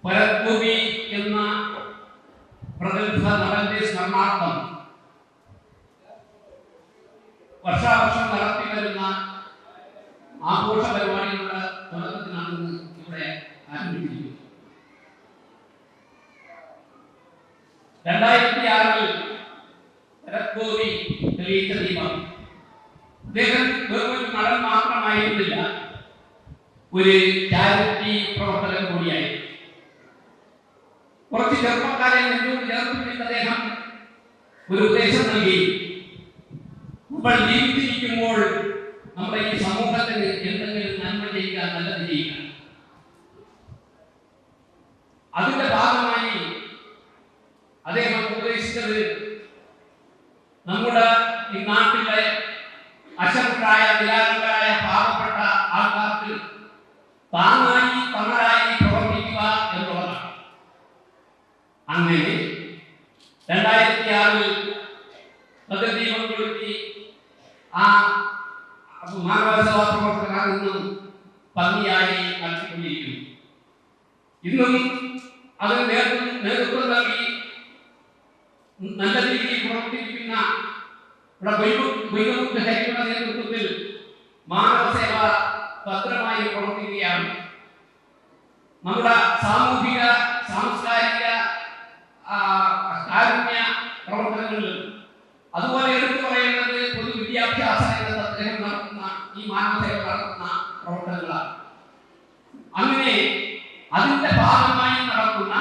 പരത്ഭൂമി എന്ന പ്രഗത്ഭ നടന്റെ സ്മരണാർത്ഥം വർഷാവർഷം നടത്തി വരുന്ന ആഘോഷ പരിപാടികളുടെ തുടക്കത്തിനാണ് ഇവിടെ ആരംഭിച്ചിരിക്കുന്നത്. 2006 ഭരത്ഗോപി തെളിയിച്ച ദീപം അദ്ദേഹം വെറും നടൻ മാത്രമായിരുന്നില്ല, ഒരു ചാരിറ്റി പ്രവർത്തകൻ കൂടിയായി. കുറച്ച് ചെറുപ്പക്കാരെ നെഞ്ചോട് ചേർത്തുകൊണ്ട് അദ്ദേഹം ഒരു ഉപദേശം നൽകി. നമ്മൾ ജീവിച്ചിരിക്കുമ്പോൾ നമ്മുടെ ഈ സമൂഹത്തിന് എന്തെങ്കിലും നന്മ ചെയ്യുക, നല്ലത് ചെയ്യുക. അതിന്റെ ഭാഗമായി അദ്ദേഹം ഉപദേശിച്ചത് നമ്മുടെ ഈ നാട്ടിലെ അശക്തരായ നിരാലംബരായ പാവപ്പെട്ട ആൾക്കാർക്ക് താങ്ങായി തണലായി പ്രവർത്തിക്കുക എന്നുള്ളതാണ്. അങ്ങനെ 2006 പദ്ധതികൾ കൊളുത്തി ആ മാനവസേവാ പ്രവർത്തകർ നിന്നും ഭംഗിയായി നടത്തിക്കൊണ്ടിരിക്കുന്നു. ഇന്നും അത് നേതൃത്വം നൽകി നല്ല രീതിയിൽ പ്രവർത്തിക്കുന്ന നേതൃത്വത്തിൽ മാനവസേവ ഭദ്രമായി പ്രവർത്തിക്കുകയാണ്. നമ്മുടെ സാമൂഹിക സാംസ്കാരിക കാരുണ്യ പ്രവർത്തനങ്ങളിൽ അതുപോലെ എടുത്തു പറയുന്നത് പൊതുവിദ്യാഭ്യാസ രംഗത്ത് അദ്ദേഹം നടത്തുന്ന ഈ മാനവസേവ നടത്തുന്ന പ്രവർത്തനങ്ങളാണ്. അങ്ങനെ അതിന്റെ ഭാഗമായി നടക്കുന്ന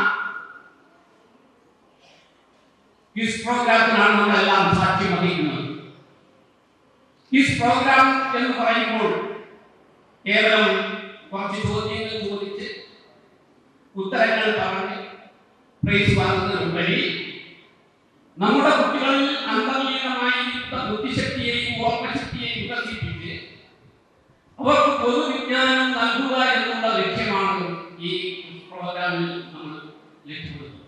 ക്വിസ് പ്രോഗ്രാമിനാണ് നമ്മളെല്ലാം സാക്ഷ്യം വഹിക്കുന്നത്. ക്വിസ് പ്രോഗ്രാം എന്ന് പറയുമ്പോൾ കേവലം കുറച്ച് ചോദ്യങ്ങൾ ചോദിച്ച് ഉത്തരങ്ങൾ പറഞ്ഞ് പ്രൈസ് വാങ്ങുന്നതിനുപരി നമ്മുടെ കുട്ടികളിൽ അന്തർലീനമായി ബുദ്ധിശക്തിയെയും ഓർമ്മശക്തിയെയും വികസിപ്പിച്ച് അവർക്ക് പൊതുവിജ്ഞാനം നൽകുക എന്നുള്ള ലക്ഷ്യമാണ് ഈ പ്രോഗ്രാമിൽ നമ്മൾ ലക്ഷ്യമിടുന്നത്.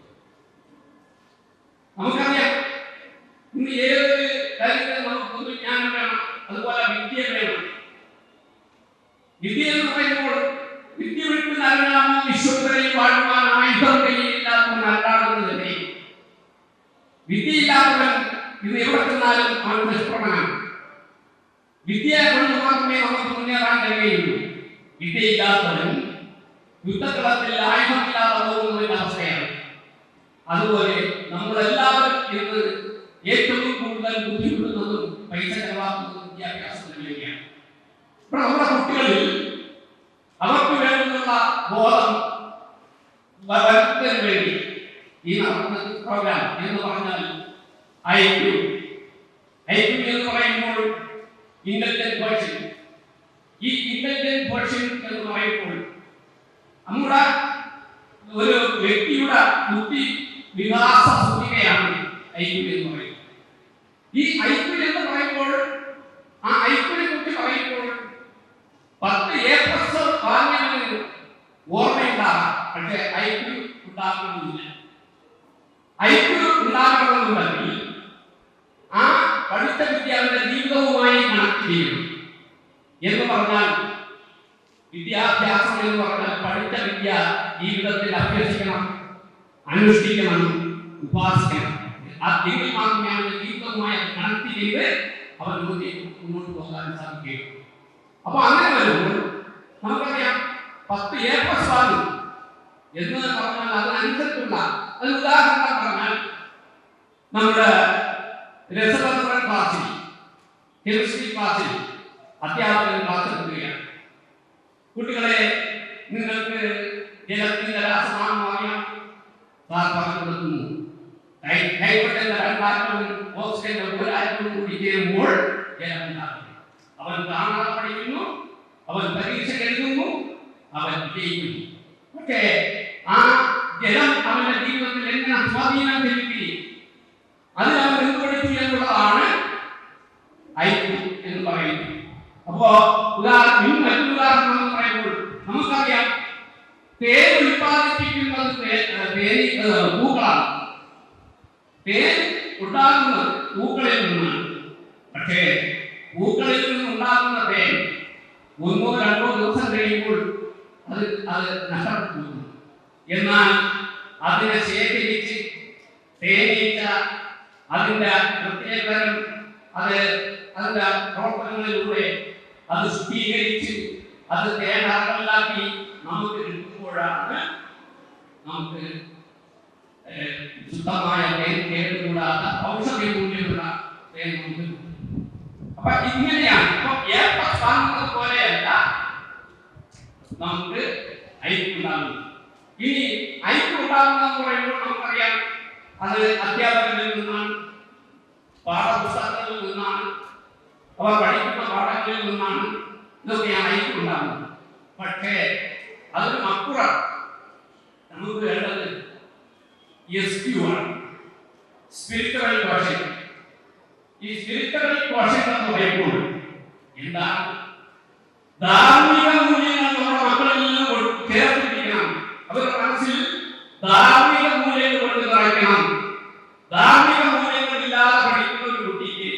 നമുക്കറിയാം, ഇന്ന് ഏതൊരു കാര്യത്തിൽ നമുക്ക് പൊതുവിജ്ഞാനം വേണം, അതുപോലെ വിദ്യ വേണം. വിദ്യ എന്ന് പറയുമ്പോൾ വിദ്യ വിട്ട് നൽകാമോ വിശ്വത്തിൽ വാഴുവാൻ ആയുധം കയ്യിലില്ലാത്തവൻ അല്ലാണെന്ന് തന്നെ. വിദ്യയില്ലാത്തവൻ ഇന്ന് എവിടെ ചെന്നാലും അവൻ നിഷ്പ്രഭനാണ്. വിദ്യ കൊണ്ട് മാത്രമേ നമുക്ക് മുന്നേറാൻ കഴിയുള്ളൂ. വിദ്യയില്ലാത്തവൻ യുദ്ധകളത്തിൽ ആയുധമില്ലാതെ പോകുന്നതിന്റെ അവസ്ഥയാണ്. അതുപോലെ നമ്മളെല്ലാവരും ഇന്ന് ഏറ്റവും കൂടുതൽ ബുദ്ധിമുട്ടുന്നതും പൈസ ചെലവാക്കുന്നതും വിദ്യാഭ്യാസത്തിലേക്കാണ്. ഇപ്പോൾ നമ്മുടെ കുട്ടികളിൽ അവർക്ക് വേണ്ടുന്ന ബോധം വളർത്തുന്നതിന് വേണ്ടി ഈ നടത്തുന്ന പ്രോഗ്രാം എന്ന് പറഞ്ഞാൽ IQ എന്ന് പറയുമ്പോൾ ഇന്റലിജന്റ് പേഴ്സൺ. ഈ ഇന്റലിജന്റ് പേഴ്സൺ എന്ന് പറയുമ്പോൾ നമ്മുടെ ഒരു വ്യക്തിയുടെ ബുദ്ധി വികാസ സൂചികയാണ് IQ എന്ന് പറയുന്നത്. ഈ IQ എന്ന് പറയുമ്പോൾ ആ IQ-നെ കുറിച്ച് പറയുമ്പോൾ 10 A+ വാങ്ങിയവന് ഓർമ്മയുണ്ടാകാം, പക്ഷേ IQ ഉണ്ടാകണമെന്നില്ല. IQ ഉണ്ടാകണമെന്നുണ്ടെങ്കിൽ ആ പഠിച്ച വിദ്യ അവന്റെ ജീവിതവുമായി കണക്ട് ചെയ്യണം. എന്ന് പറഞ്ഞാൽ വിദ്യാഭ്യാസം എന്ന് പറഞ്ഞാൽ പഠിച്ച വിദ്യ ജീവിതത്തിൽ അഭ്യസിക്കണം, അനുഷ്ഠിക്കണം, ഉപാസിക്കണം. എങ്കിൽ മാത്രമേ അവന്റെ ജീവിതവുമായി കണക്ട് ചെയ്ത് അവൻ മുന്നോട്ട് പോകാൻ സാധിക്കുകയുള്ളൂ. അപ്പൊ അങ്ങനെ വരുമ്പോൾ നമുക്കറിയാം 10 A+ വാങ്ങും എന്ന് പറഞ്ഞാൽ അതിനനുസരിച്ചുള്ള അത് ഉദാഹരണം പറഞ്ഞാൽ നമ്മുടെ രസതന്ത്ര ക്ലാസ്സിൽ, കെമിസ്ട്രി ക്ലാസ്സിൽ അധ്യാപകൻ ക്ലാസ് എടുക്കുകയാണ്. കുട്ടികളെ, നിങ്ങൾക്ക് ജലത്തിന്റെ രാസനാമം അറിയാം, സാർ പറഞ്ഞു കൊടുക്കുന്നു. ഹൈഡ്രജന്റെ 2 ആറ്റവും ഓക്സിജന്റെ 1 ആറ്റവും കൂടി ചേരുമ്പോൾ ജലം ഉണ്ടാകും. അവൻ കാണാതെ പഠിക്കുന്നു, അവൻ പരീക്ഷ എഴുതുന്നു, അവൻ വിജയിക്കുന്നു. പക്ഷേ ആ ജലം അവന്റെ ജീവിതത്തിൽ എങ്ങനെ സ്വാധീനം ചെലുത്തി, അതിൽ അവൻ എന്ത് പഠിച്ചു എന്നുള്ളതാണ് IQ എന്ന് പറയുന്നത്. അപ്പോ മറ്റൊരു ഉദാഹരണം എന്ന് പറയുമ്പോൾ നമുക്കറിയാം, തേൻ ഉൽപ്പാദിപ്പിക്കുന്നത് പൂക്കളാണ്. തേൻ ഉണ്ടാകുന്നത് പൂക്കളിൽ നിന്നാണ്. പക്ഷേ പൂക്കളിൽ നിന്നുണ്ടാകുന്ന തേൻ 1-2 ദിവസം കഴിയുമ്പോൾ അത് നഷ്ടപ്പെട്ടു. എന്നാൽ അതിനെ ശേഖരിച്ച് തേനീച്ച അതിൻ്റെ പ്രത്യേകതരം അതിൻ്റെ പ്രവർത്തനങ്ങളിലൂടെ അത് ശുദ്ധീകരിച്ച് അത് തേനാക്കി നമുക്ക് കിട്ടുമ്പോഴാണ് നമുക്ക് ശുദ്ധമായ തേൻ കേടുകൂടാത്ത ഔഷധ മൂല്യമുള്ള തേൻ നമുക്ക്. അപ്പൊ ഇങ്ങനെയാണ്. അപ്പൊ ഏർപ്പാട് പോലെയല്ല നമുക്ക് ഐക്യുണ്ടാകുന്നത്. ഇനി ഐക്യുണ്ടാകുന്നതെന്ന് പറയുമ്പോൾ നമുക്കറിയാം അത് അധ്യാപകരിൽ നിന്നാണ്, പാഠപുസ്തകങ്ങളിൽ നിന്നാണ്, അവർ പഠിക്കുന്ന പാഠങ്ങളിൽ നിന്നാണ് ഇതൊക്കെയാണ് ഐക്യുണ്ടാകുന്നത്. പക്ഷേ അതിന് അപ്പുറം നമുക്ക് വേണ്ടത് SQ ആണ്, സ്പിരിച്വൽ ക്വസ്റ്റ്യൻ. ഈ സ്പിരിച്വൽ ക്വസ്റ്റ്യൻ എന്ന് പറയുമ്പോൾ എന്താണ്? ധാർമ്മിക മൂല്യങ്ങൾ നമ്മുടെ മക്കളിൽ നിന്ന് ചേർത്തിരിക്കണം. അവരുടെ മനസ്സിൽ ധാർമ്മിക മൂല്യങ്ങൾ കൊണ്ട് നിറയ്ക്കണം. ധാർമ്മിക മൂല്യങ്ങൾ ഇല്ലാതെ പഠിക്കുന്ന ഒരു കുട്ടിക്ക്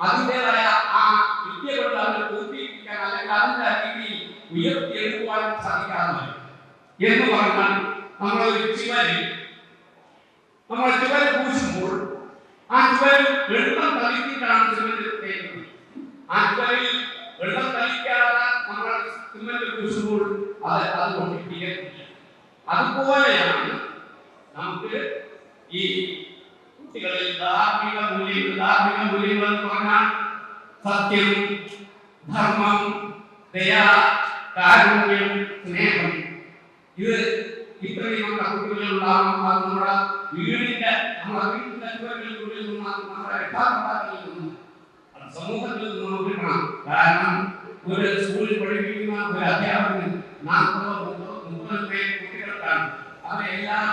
അതിൻ്റെതായ ആ വിദ്യ കൊണ്ട് അവരെ പൂർത്തീകരിക്കാൻ അല്ലെങ്കിൽ അതിൻ്റെ രീതിയിൽ ഉയർത്തിയെടുക്കുവാൻ സാധിക്കാതെ എന്ന് പറഞ്ഞാൽ നമ്മളൊരു നമ്മൾ ചുവര് പൂശുമ്പോൾ ആ ചുവരിൽ വെള്ളം തളിച്ചിട്ടാണ് സിമന്റ് തേക്കുന്നത്. ആ ചുവരിൽ വെള്ളം തളിക്കാതെ നമ്മൾ സിമന്റ് പൂശുമ്പോൾ അത് കൊണ്ടിരിക്കുന്നില്ല. അതുപോലെയാണ് നമുക്ക് ഈ കുട്ടികളിൽ ധാർമ്മിക മൂല്യങ്ങൾ എന്ന് പറഞ്ഞാൽ സത്യം, ധർമ്മം, ദയ, കാരുണ്യം, സ്നേഹം, ഇത് ഇത്രയും നമ്മുടെ കുട്ടികളിൽ ഉണ്ടാകണം. അത് നമ്മുടെ വീടിന്റെ ചുവരുകളിൽ നിന്നും നമ്മുടെ രക്ഷാകർത്താക്കളിൽ നിന്നും സമൂഹത്തിൽ നിന്നും നമുക്ക് കിട്ടണം. കാരണം ഒരു സ്കൂളിൽ പഠിപ്പിക്കുന്ന ഒരു അധ്യാപകന് 40-30 പേര് കുട്ടികൾക്കാണ്. അവരെല്ലാം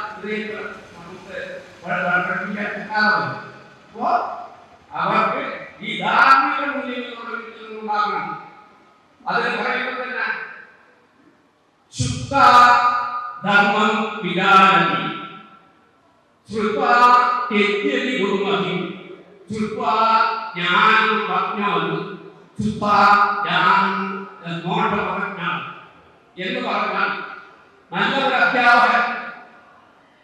നമുക്ക് പഠിപ്പിക്കാൻ പറ്റാതെ അപ്പോ അവർക്ക് ഈ ധാർമ്മിക മൂല്യങ്ങൾ ഉണ്ടാകണം. അതിന് പറയുന്നത് തന്നെ ശുദ്ധ ധർമ്മം വികാരതി ശ്രുത്വാ തെജ്യതി ഗുരുമതി ശ്രുത്വാ ജ്ഞാനം പ്രജ്ഞാനം ശ്രുത്വാ ജ്ഞാനം മോക്ഷപ്രജ്ഞാനം എന്ന് പറഞ്ഞാൽ നല്ലൊരു അധ്യാപകൻ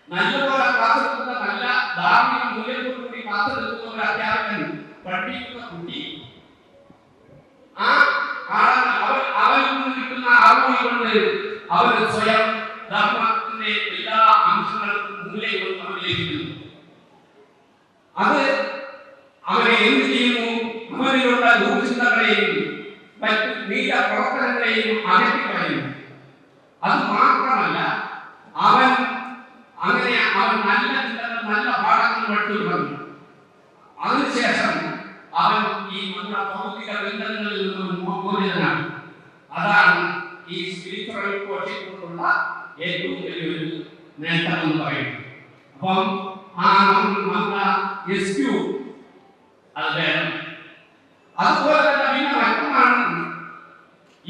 നല്ലപോലെ കാത്തുനിൽക്കുന്ന നല്ല ധാർമ്മിക മൂല്യത്തോടുകൂടി കാത്തുനിൽക്കുന്ന ഒരു അധ്യാപകൻ പഠിപ്പിക്കുന്ന കുട്ടി അവരിൽ നിന്ന് കിട്ടുന്ന അറിവ് കൊണ്ട് അവന് സ്വയം ധർമ്മത്തിന്റെ എല്ലാ അംശങ്ങളും മൂല്യങ്ങളും അവനിലേക്കുന്നു. അത് അവനെ എന്ത് ചെയ്യുന്നു? അവനിലുള്ള ദൂർചിന്തകളെയും മറ്റ് നീല പ്രവർത്തനങ്ങളെയും അകറ്റിക്കളയുന്നു. അത് മാത്രമല്ല, അവൻ നല്ല ചിന്തകൾ, നല്ല പാഠങ്ങൾ പഠിച്ചു തുടങ്ങും. അതിനുശേഷം അവൻ ഈ നമ്മുടെ ഭൗതിക ബന്ധങ്ങളിൽ നിന്നും മോചിതനാണ്. അതാണ് ഈ സ്പിരിച്വൽ കോച്ചിങ് കൊണ്ടുള്ള ഏറ്റവും വലിയൊരു നേട്ടം എന്ന് പറയുന്നത്. അപ്പം നമ്മുടെ SQ അത് വേണം. അതുപോലെ തന്നെ പിന്നെ മറ്റൊന്നാണ്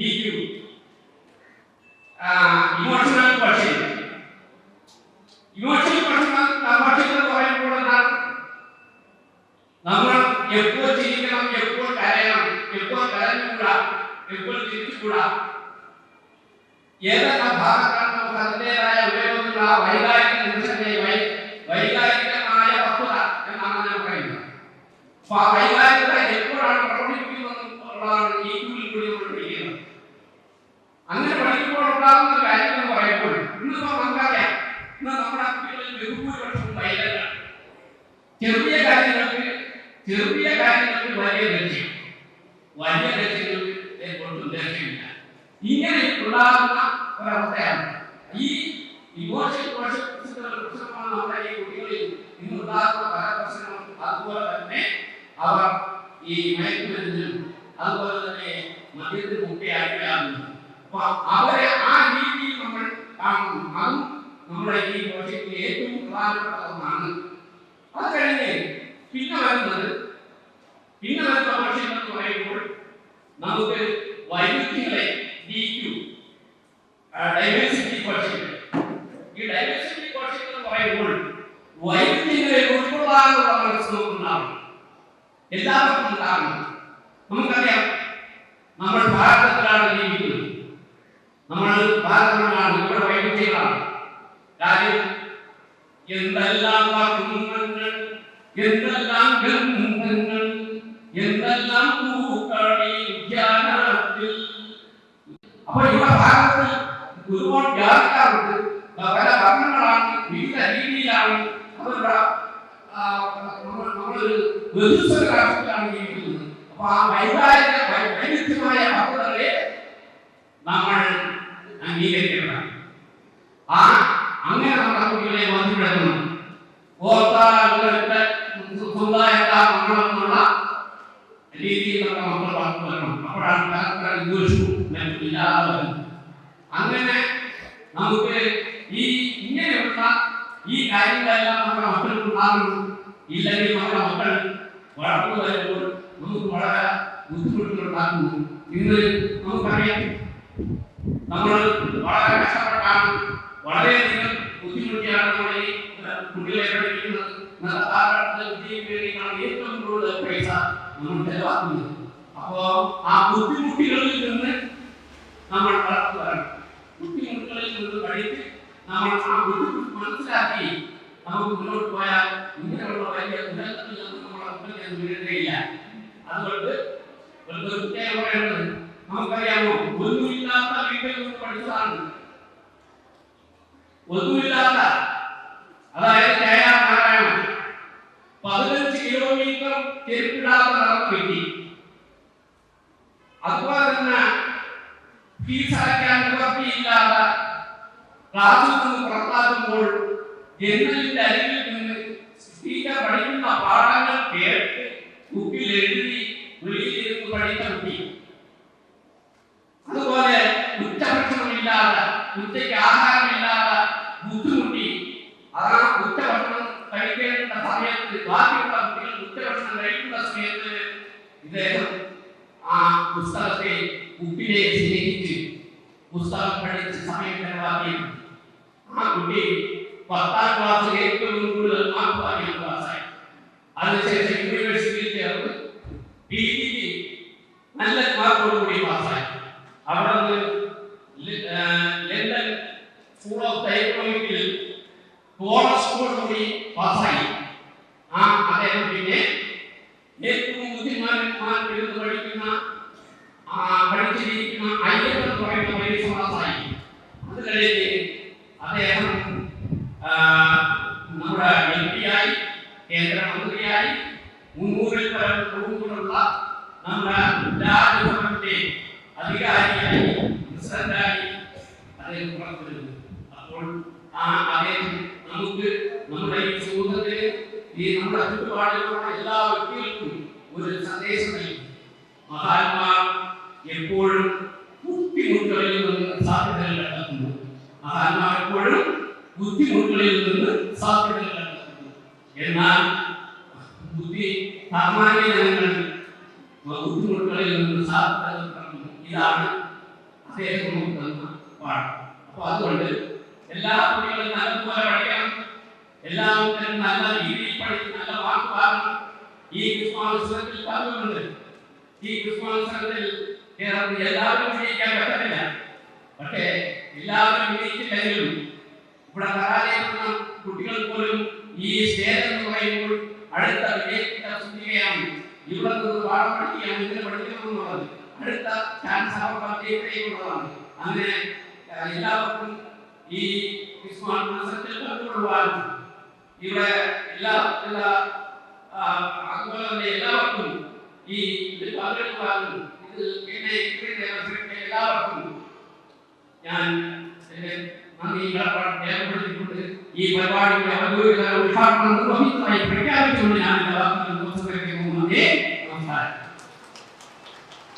EQ, emotional coaching. Emotional coaching എന്ന് പറയുമ്പോൾ എന്താണ്? നമ്മൾ എപ്പോൾ ചിരിക്കണം, എപ്പോൾ കരയണം, എപ്പോൾ കരഞ്ഞുകൂടാ, എപ്പോൾ ചിരിച്ചുകൂടാ, ഏതൊക്കെ ഭാഗത്താണ് നമുക്ക് അതിൻ്റെതായ ഉപയോഗമുള്ള വൈകാരിക നിമിഷത്തെ വൈകാരികമായ വസ്തുത എന്നാണ് ഞാൻ പറയുന്നത്. അപ്പൊ ആ വൈകാരികത എപ്പോഴാണ് പ്രകടിപ്പിക്കുന്നതെന്നുള്ളതാണ് ഈ കൂടി നമ്മൾ പഠിക്കുന്നത്. അങ്ങനെ പഠിക്കുമ്പോൾ ഉണ്ടാകുന്ന കാര്യം എന്ന് പറയുമ്പോൾ ഇന്നിപ്പോ നമുക്കറിയാം, ഇന്ന് നമ്മുടെ കുട്ടികളിൽ ബഹുഭൂരിപക്ഷവും വൈകല്യമാണ്. ചെറിയ കാര്യങ്ങൾക്ക് വലിയ ലക്ഷ്യം, വലിയ ലക്ഷ്യങ്ങൾക്ക് ഒട്ടും ലക്ഷ്യമില്ല. ഇങ്ങനെ ഉണ്ടാകുന്ന ഒരവസ്ഥയാണ് ഈ ഇമോഷണൽ പ്രശ്നമാണ് നമ്മുടെ ഈ കുട്ടികളിൽ ഇന്നുണ്ടാകുന്ന പല പ്രശ്നങ്ങളും. അതുപോലെ തന്നെ അവർ ഈ മയക്കുമരുന്നിനും അതുപോലെ തന്നെ മദ്യത്തിന് മുഖ്യയാകുന്നു. അപ്പൊ അവരെ ആ രീതിയിൽ നമ്മൾ കാണുന്നു. അതും നമ്മുടെ ഈ പ്രോജക്റ്റിൽ ഏറ്റവും പ്രധാനപ്പെട്ട ഒന്നാണ്. അത് കഴിഞ്ഞ് പിന്നെ വരുന്ന പ്രശ്നം എന്ന് പറയുമ്പോൾ നമുക്ക് വൈവിധ്യങ്ങളെ DQ, ഡൈവേഴ്സിറ്റി കോച്ചിങ്. ഈ ഡൈവേഴ്സിറ്റി കോച്ചിങ് എന്ന് പറയുമ്പോൾ വൈവിധ്യങ്ങളെ ഉൾക്കൊള്ളാനുള്ള മനസ്സ് നമുക്കുണ്ടാവണം, എല്ലാവർക്കും ഉണ്ടാകണം. നമുക്കറിയാം, നമ്മൾ ഭാരതത്തിലാണ് ജീവിക്കുന്നത്, നമ്മൾ ഭാരതമാണ്, ഇവിടെ വൈവിധ്യങ്ങളാണ്. പൂക്കളി ഉദ്യാനത്തിൽ. അപ്പോൾ ഇവിടെ ഭാരതത്തിൽ ഒരുപാട് ജാതിക്കാരുണ്ട്, പല വർണ്ണങ്ങളാണ്, വിവിധ രീതിയിലാണ് അവരുടെ നമ്മളൊരു ബഹുസ്വര രാഷ്ട്രത്തിലാണ് ജീവിക്കുന്നത്. അപ്പൊ ആ വൈവിധ്യമായ ഭക്തരെ നമ്മൾ അംഗീകരിക്കണം. അങ്ങനെ നമ്മുടെ കുട്ടികളെ ബന്ധപ്പെടുത്തണം. സമുദായങ്ങളെന്നുള്ള രീതിയിൽ നമ്മുടെ മക്കൾ വളർന്നു വരണം. അപ്പോഴാണ് പരസ്പര വിദ്വേഷവും ഇല്ലാതെ. അങ്ങനെ നമുക്ക് ഇങ്ങനെയുള്ള ഈ കാര്യങ്ങളെല്ലാം നമ്മുടെ മക്കൾക്ക് ഉണ്ടാകണം. ഇല്ലെങ്കിൽ നമ്മുടെ മക്കൾ വളർന്നു വരുമ്പോൾ നമുക്ക് വളരെ ബുദ്ധിമുട്ടുകളുണ്ടാക്കുന്നു. ഇന്ന് നമുക്കറിയാം, നമ്മൾ വളരെ കഷ്ടപ്പെട്ടാണ്, വളരെയധികം ബുദ്ധിമുട്ടിയാണ് നമ്മൾ ഈ കുട്ടികളെ പഠിപ്പിക്കുന്നത്. വിദ്യയ്ക്ക് വേണ്ടിയാണ് ഏറ്റവും കൂടുതൽ പൈസ നമ്മൾ ചെലവാക്കുന്നത്. അപ്പോ ആ ബുദ്ധിമുട്ടുകളിൽ നിന്ന് നമ്മൾ വളർന്നു വരണം. ബുദ്ധിമുട്ടുകളിൽ നിന്ന് പഠിച്ച് നമ്മൾ ആ ബുദ്ധിമുട്ട് മനസ്സിലാക്കി നമുക്ക് മുന്നോട്ട് പോയാൽ ഇങ്ങനെയുള്ള വലിയ ദുരന്തത്തിൽ നിന്ന് നമ്മളെ മുന്നിൽ വീഴുകയില്ല. അതുകൊണ്ട് പറയുന്നത് നമുക്കറിയാമോ, ഒന്നുമില്ലാത്ത വീട്ടിൽ നിന്ന് പഠിച്ചതാണ്. ഒന്നുമില്ലാത്ത, അതായത് നാരായണൻ 15 കിലോമീറ്റർ ചെരുപ്പിടാതെ നടന്ന വ്യക്തി. അതുപോലെ തന്നെ ഫീസ് അടയ്ക്കാൻ നിവർത്തിയില്ലാതെ ക്ലാസ്സിൽ നിന്ന് പുറത്താക്കുമ്പോൾ ജനലിന്റെ അരികിൽ നിന്ന് ടീച്ചർ പഠിക്കുന്ന പാഠങ്ങൾ കേട്ട് ബുക്കിൽ എഴുതി വെളിയിലിരുന്ന് പഠിച്ച കുട്ടി. അതുപോലെ ഉച്ചഭക്ഷണമില്ലാതെ, ഉച്ചയ്ക്ക് ആഹാരമില്ലാതെ ബുദ്ധിമുട്ടി. അതാണ് ഉച്ചഭക്ഷണം കഴിക്കേണ്ട സമയത്ത്, ബാക്കിയുള്ള കുട്ടികൾ ഉച്ചഭക്ഷണം കഴിക്കുന്ന സമയത്ത് ഇദ്ദേഹം ആ പുസ്തകത്തെ, ബുക്കിനെ സ്നേഹിച്ച് പുസ്തകം പഠിച്ച് സമയം ചെലവാക്കി. ആ കുട്ടി 10ാം ക്ലാസ്സിൽ ഏറ്റവും കൂടുതൽ മാർക്ക് വാങ്ങിയ ക്ലാസ്സായി. അതിനുശേഷം യൂണിവേഴ്സിറ്റിയിൽ ചേർന്ന് PGക്ക് നല്ല മാർക്കോടുകൂടി പാസ്സായി. അവിടെ നിന്ന് ലണ്ടൻ സ്കൂൾ ഓഫ് എക്കണോമിക്സിൽ കൂടി പാസ്സായി. അദ്ദേഹം പിന്നെ ഏറ്റവും ബുദ്ധിമാന്മാരിരുന്ന് പഠിച്ചിരിക്കുന്ന IF എന്ന് പറയുന്ന പരീക്ഷ പാസ്സായി. അത് കഴിഞ്ഞ് അദ്ദേഹം നമ്മുടെ MP ആയി, കേന്ദ്രമന്ത്രിയായി, 300-ൽ പരം കുടുംബങ്ങളുള്ള നമ്മുടെ രാജ്യസഭയുടെ അധികാരിയായി, പ്രസിഡന്റായി അദ്ദേഹം പുറത്തു വരുന്നു. അപ്പോൾ അദ്ദേഹം നമുക്ക് നമ്മുടെ ഈ സമൂഹത്തിന്, ഈ നമ്മുടെ ചുറ്റുപാടിലുള്ള എല്ലാ വ്യക്തികൾക്കും ഒരു സന്ദേശം നൽകി. മഹാത്മാ എപ്പോഴും ബുദ്ധിമുട്ടുകളിൽ നിന്ന് സാധ്യതകൾ കണ്ടെത്തുന്നു. മഹാത്മാ എപ്പോഴും ബുദ്ധിമുട്ടുകളിൽ നിന്ന് സാധ്യതകൾ കണ്ടെത്തുന്നു. എന്നാൽ സാമാന്യ ജനങ്ങൾ ബുദ്ധിമുട്ടുകളിൽ നിന്ന് സാധ്യതകൾ കണ്ടെത്തുന്നു. ഇതാണ് അദ്ദേഹം നമുക്ക് തന്ന പാഠം. അപ്പൊ അതുകൊണ്ട് എല്ലാ കുട്ടികളും നല്ലതുപോലെ പഠിക്കണം, എല്ലാവരും നല്ല രീതിയിൽ പഠിച്ച് നല്ല മാർക്ക് വാങ്ങണം. ഈ ക്രിസ്മത്സരത്തിൽ പറഞ്ഞുകൊണ്ട്, ഈ ക്രിസ്മത്സരത്തിൽ കേരളത്തിൽ എല്ലാവരും വിജയിക്കാൻ പറ്റത്തില്ല. പക്ഷേ എല്ലാവരും വിജയിച്ചില്ലെങ്കിലും ഇവിടെ കലാലയത്തിലുള്ള കുട്ടികൾ പോലും ഈ സ്റ്റേജ് എന്ന് പറയുമ്പോൾ അടുത്ത വിജയത്തിന്റെ സൂചികയാണ്. ഇവിടെ നിന്ന് പാഠം പഠിക്കുകയാണ്, ഇങ്ങനെ പഠിക്കണമെന്നുള്ളത് അടുത്ത ചാൻസ് അവർക്ക്. അങ്ങനെ എല്ലാവർക്കും ഈ ക്രിസ്മസ് മത്സരത്തിൽ പങ്കെടുക്കുവാനും ഇവിടെ അതുപോലെ തന്നെ എല്ലാവർക്കും ഈ പങ്കെടുക്കുവാനും എല്ലാവർക്കും ഞാൻ നന്ദി രേഖപ്പെടുത്തിക്കൊണ്ട് ഈ പരിപാടിയുടെ ഔദ്യോഗിക ഉദ്ഘാടനം നിർവഹിച്ചതായി പ്രഖ്യാപിച്ചുകൊണ്ട് ഞാൻ